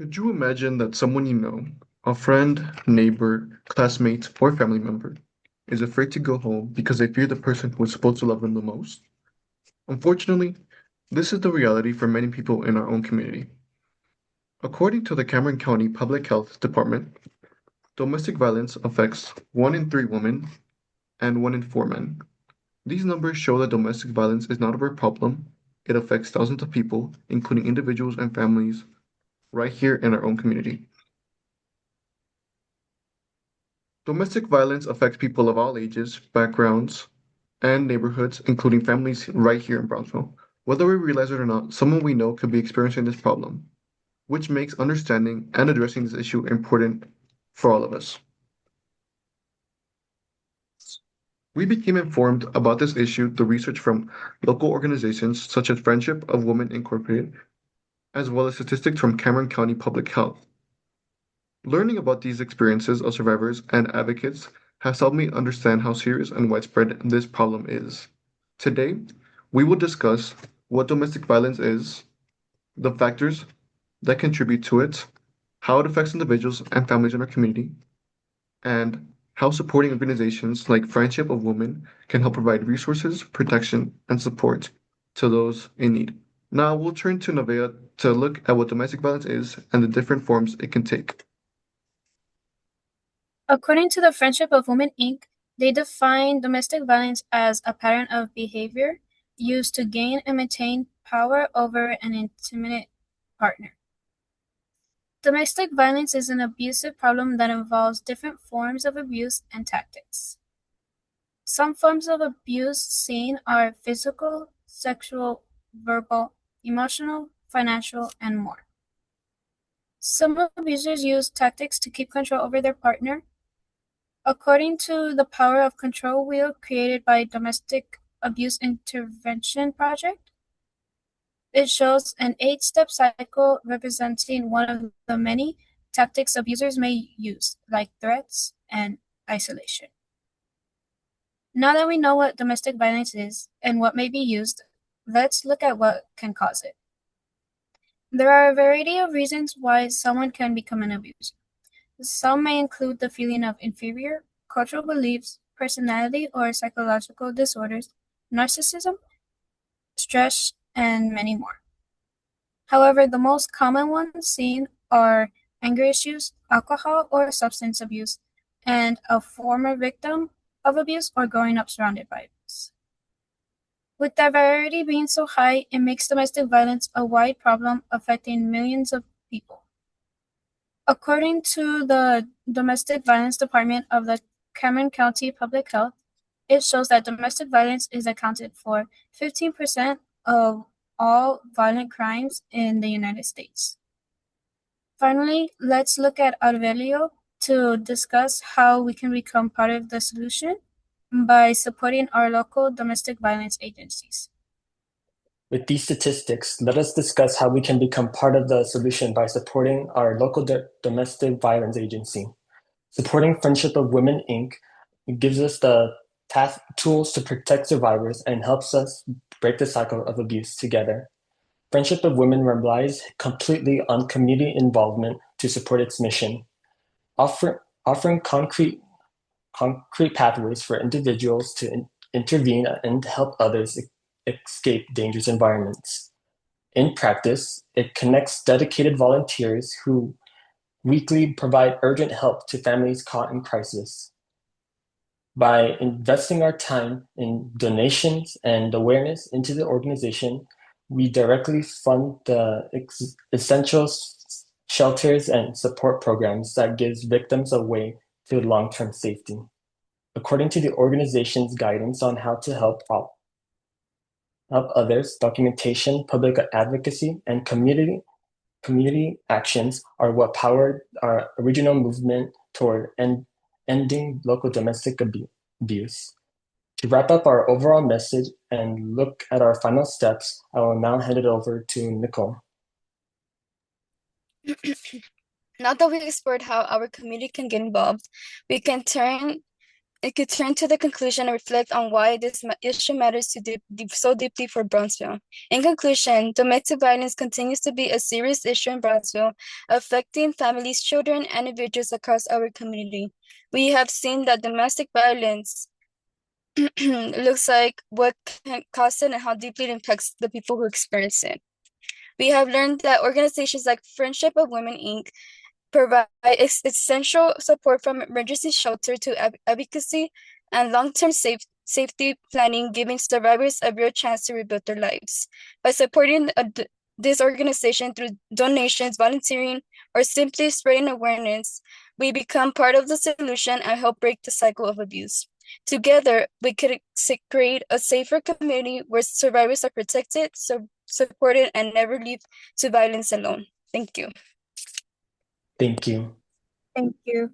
Could you imagine that someone you know, a friend, neighbor, classmate, or family member, is afraid to go home because they fear the person who is supposed to love them the most? Unfortunately, this is the reality for many people in our own community. According to the Cameron County Public Health Department, domestic violence affects 1 in 3 women and 1 in 4 men. These numbers show that domestic violence is not a rare problem. It affects thousands of people, including individuals and families, right here in our own community. Domestic violence affects people of all ages, backgrounds, and neighborhoods, including families right here in Brownsville. Whether we realize it or not, someone we know could be experiencing this problem, which makes understanding and addressing this issue important for all of us. We became informed about this issue through research from local organizations such as Friendship of Women Incorporated, as well as statistics from Cameron County Public Health. Learning about these experiences of survivors and advocates has helped me understand how serious and widespread this problem is. Today, we will discuss what domestic violence is, the factors that contribute to it, how it affects individuals and families in our community, and how supporting organizations like Friendship of Women can help provide resources, protection, and support to those in need. Now we'll turn to Nevaeh to look at what domestic violence is and the different forms it can take. According to the Friendship of Women, Inc., they define domestic violence as a pattern of behavior used to gain and maintain power over an intimate partner. Domestic violence is an abusive problem that involves different forms of abuse and tactics. Some forms of abuse seen are physical, sexual, verbal, emotional, financial, and more. Some abusers use tactics to keep control over their partner. According to the Power of Control wheel created by Domestic Abuse Intervention Project, it shows an 8-step cycle representing one of the many tactics abusers may use, like threats and isolation. Now that we know what domestic violence is and what may be used, let's look at what can cause it. There are a variety of reasons why someone can become an abuser. Some may include the feeling of inferior, cultural beliefs, personality or psychological disorders, narcissism, stress, and many more. However, the most common ones seen are anger issues, alcohol or substance abuse, and a former victim of abuse or growing up surrounded by abuse. With that variety being so high, it makes domestic violence a wide problem affecting millions of people. According to the Domestic Violence Department of the Cameron County Public Health, it shows that domestic violence is accounted for 15% of all violent crimes in the United States. Finally, let's look at Aurelio to discuss how we can become part of the solution by supporting our local domestic violence agencies. With these statistics, let us discuss how we can become part of the solution by supporting our local domestic violence agency. Supporting Friendship of Women, Inc. gives us the tools to protect survivors and helps us break the cycle of abuse together. Friendship of Women relies completely on community involvement to support its mission, offering concrete pathways for individuals to intervene and help others escape dangerous environments. In practice, it connects dedicated volunteers who weekly provide urgent help to families caught in crisis. By investing our time in donations and awareness into the organization, we directly fund the essential shelters and support programs that gives victims a way to long-term safety. According to the organization's guidance on how to help others, documentation, public advocacy, and community actions are what powered our original movement toward ending local domestic abuse. To wrap up our overall message and look at our final steps, I will now hand it over to Nicole. Now that we explored how our community can get involved, we can turn it could turn to the conclusion and reflect on why this issue matters so deeply for Brownsville. In conclusion, domestic violence continues to be a serious issue in Brownsville, affecting families, children, and individuals across our community. We have seen that domestic violence looks like what can cause it and how deeply it impacts the people who experience it. We have learned that organizations like Friendship of Women, Inc. provide essential support from emergency shelter to advocacy and long-term safety planning, giving survivors a real chance to rebuild their lives. By supporting this organization through donations, volunteering, or simply spreading awareness, we become part of the solution and help break the cycle of abuse. Together, we could create a safer community where survivors are protected, supported, and never leave to violence alone. Thank you. Thank you. Thank you.